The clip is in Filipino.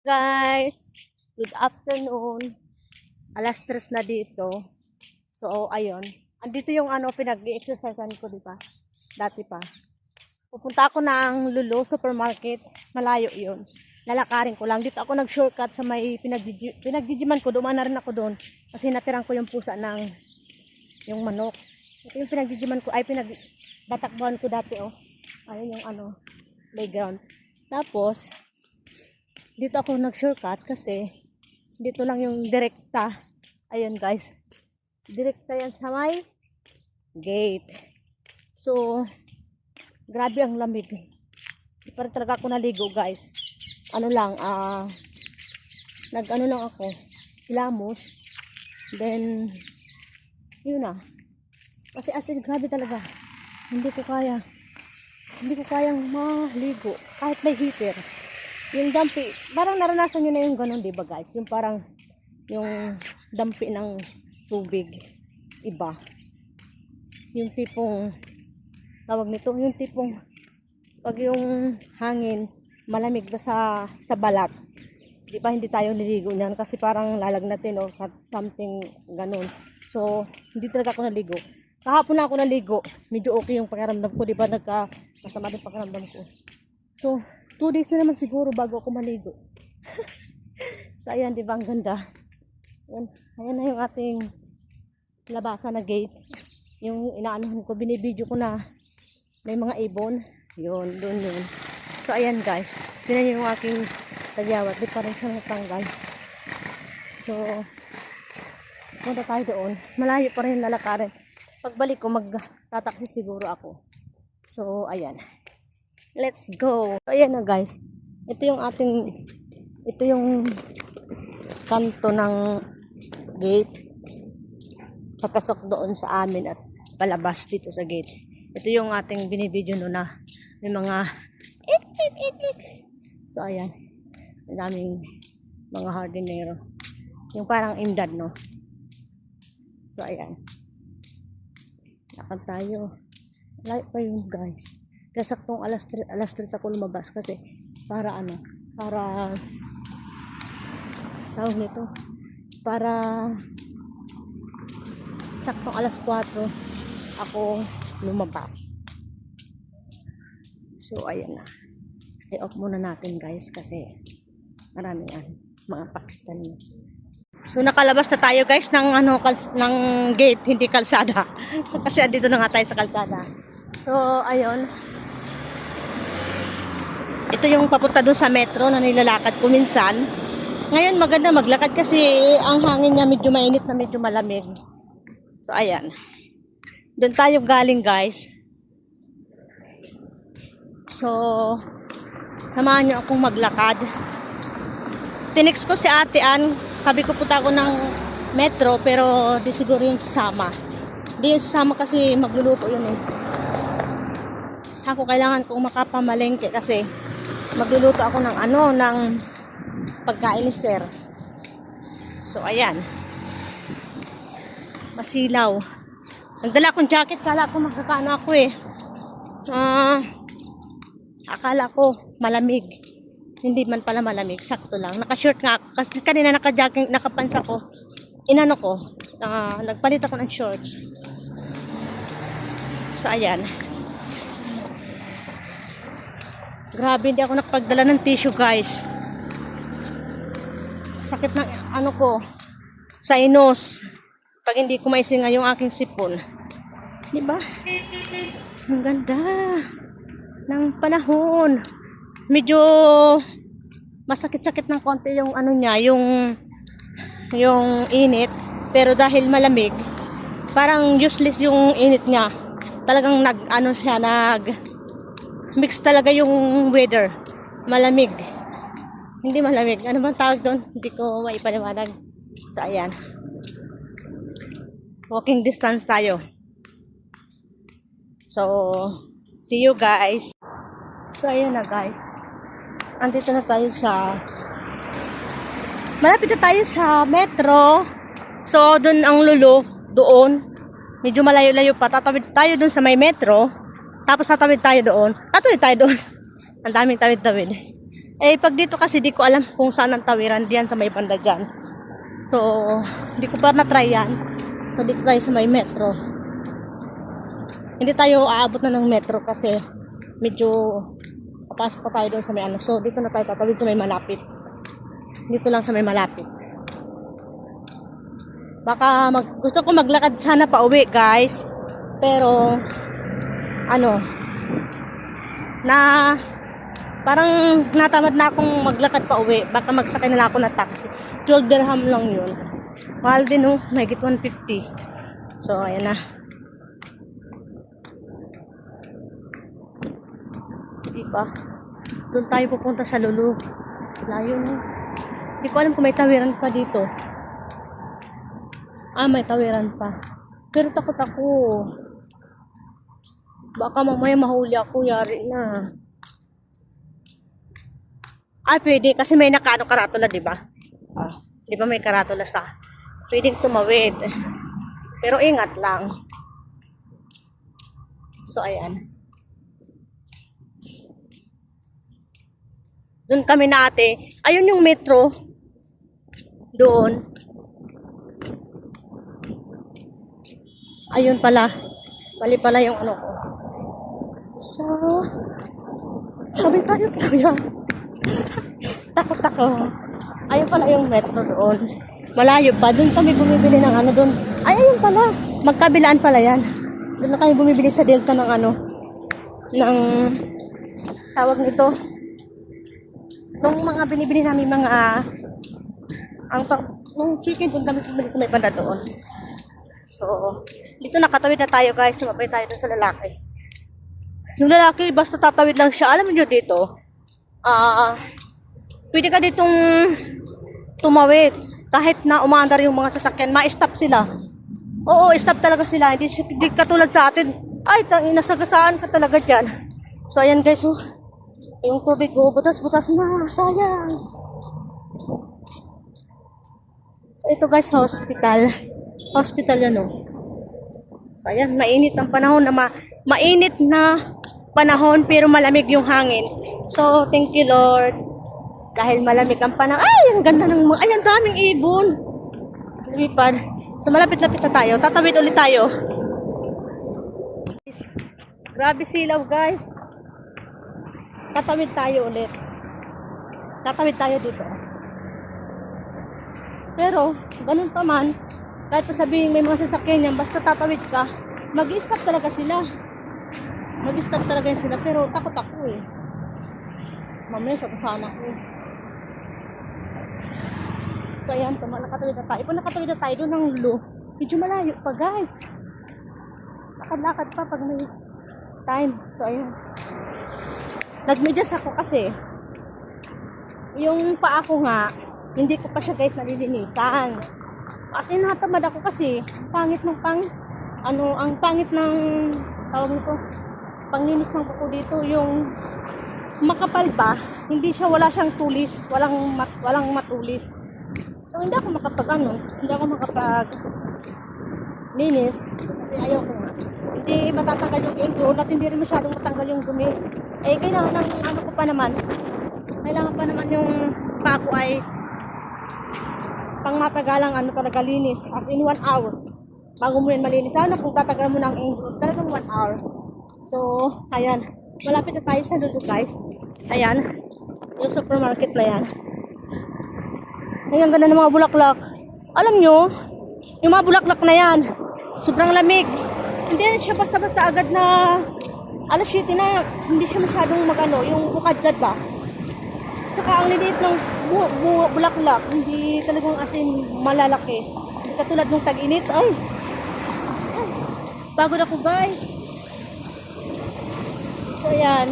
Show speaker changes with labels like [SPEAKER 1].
[SPEAKER 1] Guys, good afternoon. Alas 3 na dito. So, ayun. Andito yung pinag-exercisean ko, di ba? Dati pa. Pupunta ako ng Lulu Supermarket. Malayo yun. Lalakarin ko lang. Dito ako nag-shortcut sa may pinagjijiman ko. Dumaan na rin ako doon. Kasi natirang ko yung pusa ng yung manok. Ito yung pinagjijiman ko. Ay, pinagbatakbuhan ko dati, oh. Ayun yung playground. Tapos, dito ako nag-shortcut kasi dito lang yung direkta. Ayun guys. Direkta yan sa may gate. So, grabe ang lamig. Parang talaga ako naligo guys. Nag-ano lang ako. Kilamos. Then, yun na. Kasi as in, grabe talaga. Hindi ko kayang maligo. Kahit may heater. Yung dampi, parang naranasan nyo na yung ganun, diba guys? Yung parang, yung dampi ng tubig, iba. Yung tipong, tawag nito, yung tipong, pag yung hangin, malamig ba sa balat. Di ba hindi tayo niligo niyan? Kasi parang lalagnatin o something ganun. So, hindi talaga ako naligo. Kahapon na ako naligo, medyo okay yung pakiramdam ko, di ba? Masama din pakiramdam ko. So, 2 days na naman siguro bago ako maligo. So, ayan, di ba? Ang ganda. Ayan na yung ating labasan na gate. Yung inaanohan ko, binibidyo ko na may mga ibon. Yun, doon yun. So, ayan guys. Tinan yung aking tagyawat. Di pa rin siya natanggal. So, punta tayo doon. Malayo pa rin lalakarin. Pagbalik ko, magtataksi siguro ako. So, ayan. Let's go. So, ayan na guys. Ito yung kanto ng gate. Papasok doon sa amin at palabas dito sa gate. Ito yung ating binibidyo no na may mga ik. So, ayan. Ang daming mga hardinero. Yung parang imdad, no? So, ayan. Lakad tayo. Layo pa yun guys. Kaya saktong alas 3 ako lumabas kasi para tawag nito, para saktong alas 4 ako lumabas. So ayan na, i-off muna natin guys kasi maraming mga Pakistan. So nakalabas na tayo guys ng ng gate, hindi kalsada. Kasi andito na nga tayo sa kalsada. So ayun, ito yung papunta doon sa metro na nilalakad ko minsan. Ngayon maganda maglakad kasi ang hangin niya medyo mainit na medyo malamig. So ayan. Doon tayo galing guys. So samahan niyo akong maglakad. Tinext ko si Ate Ann. Sabi ko punta ako ng metro pero di siguro yung sasama. Di yung sasama kasi magluluto yun eh. Ako kailangan kong makapamalengke kasi magluluto ako ng ng pagkain ni sir. So ayan. Masilaw. Nagdala akong jacket, kala ko magkakaano ako eh. Akala ko malamig. Hindi man pala malamig, sakto lang. Naka-short nga ako kasi kanina naka-jacket, nakapants ako. Nagpalit ako ng shorts. So ayan. Grabe, hindi ako nakapagdala ng tissue guys. Sakit ng sa inos. Pag hindi ko maisinga yung aking sipon. Diba? Ang ganda ng panahon. Medyo masakit-sakit ng konti yung yung init. Pero dahil malamig, parang useless yung init niya. Talagang mix talaga yung weather. Malamig. Hindi malamig. Ano bang tawag doon? Hindi ko maipaliwanag. So, ayan. Walking distance tayo. So, see you guys. So, ayan na guys. Andito na tayo malapit na tayo sa metro. So, doon ang Lulu. Doon. Medyo malayo-layo pa. Tatawid tayo doon sa may metro. Tapos tatawid tayo doon. Ang daming tawid-tawid. Eh, pag dito kasi di ko alam kung saan ang tawiran diyan sa may banda dyan. So, hindi ko pa na-try yan. So, dito tayo sa may metro. Hindi tayo aabot na ng metro kasi medyo papasok pa tayo doon sa may ano. So, dito na tayo tatawid sa may malapit. Dito lang sa may malapit. Baka gusto ko maglakad sana pa uwi, guys. Pero, ano, parang natamad na akong maglakad pa uwi. Baka magsakay na lang ako ng taxi. 12 dirham lang yun. Mahal din oh. Mahigit 150. So, ayan na. Diba? Doon tayo pupunta sa Lulu. Layo no. Hindi ko alam kung may tawiran pa dito. May tawiran pa. Pero takot ako. Baka mamaya mahuli ako. Yari na. Pwede. Kasi may nakaano karatula, di ba? Di ba may karatula sa? Pwedeng tumawid. Pero ingat lang. So, ayan. Doon kami na ate. Ayun yung metro. Doon. Ayun pala. Bali pala yung ano ko. So, sabi tayo, kuya. Takot ako. Ayun pala yung metro doon. Malayo pa. Doon kami bumibili ng ano doon. Ayun pala. Magkabilaan pala yan. Doon na kami bumibili sa Delta ng ano. Ng tawag nito. Nung mga binibili namin mga nung chicken doon kami bumili sa may banda doon. So, dito nakatawid na tayo guys. Sumabay tayo doon sa lalaki. Yung lalaki, basta tatawid lang siya. Alam niyo dito, pwede ka ditong tumawid. Kahit na umaandar yung mga sasakyan, ma-stop sila. Oo, stop talaga sila. Hindi katulad sa atin. Ay, nasagasaan ka talaga dyan. So, ayan guys. Yung tubig ko, butas-butas na. Sayang. So, ito guys, hospital. Hospital yan So, ayan, mainit ang panahon na mainit na panahon pero malamig yung hangin. So, thank you Lord. Dahil malamig ang panahon. Ay, ang ganda ng mga. Ay, ang daming ibon. Lumipad. So, malapit-lapit na tayo. Tatawid ulit tayo. Grabe silaw, guys. Tatawid tayo ulit. Tatawid tayo dito. Pero, ganun pa man, kahit pa sabihin may mga sasakyan yan, basta tatawid ka, mag-stop talaga sila. Mag-stop talaga yan sila. Pero, takot ako eh. Mamaya, sa kusana ko. So, ayan, nakatawid na tayo. Kung nakatawid na tayo doon ng Lulu, medyo malayo pa, guys. Lakad-lakad pa pag may time. So, ayan. Nagmedyas ako kasi yung paa ko nga, hindi ko pa siya guys nalilinisan. Kasi natamad ako kasi pangit ng ang pangit ng tawag nito, panglinis ng buko dito, yung makapal ba, hindi siya, wala siyang tulis, walang matulis. So hindi ako hindi ako makapag linis kasi ayaw ko nga. Hindi matatanggal yung ingrown at hindi rin masyadong matanggal yung dumi. Eh, kailangan ng ano ko pa naman. Kailangan pa naman yung paa ko ay pang matagalang ano talaga linis. As in 1 hour. Bago mo yan malinis. Sana kung tatagal mo ng ingrown, talagang 1 hour. So, ayan. Malapit na tayo sa Lulu guys. Ayan. Yung supermarket na yan. Ayan, ganda ng mga bulaklak. Alam nyo, yung mga bulaklak na yan, sobrang lamig. Hindi siya basta-basta agad na alas 7 na, hindi siya masyadong magano, yung bukadkad ba? Saka ang liliit ng bulaklak, hindi talagang asin malalaki. Hindi katulad ng tag-init. Ay! Pagod ako guys. So ayan.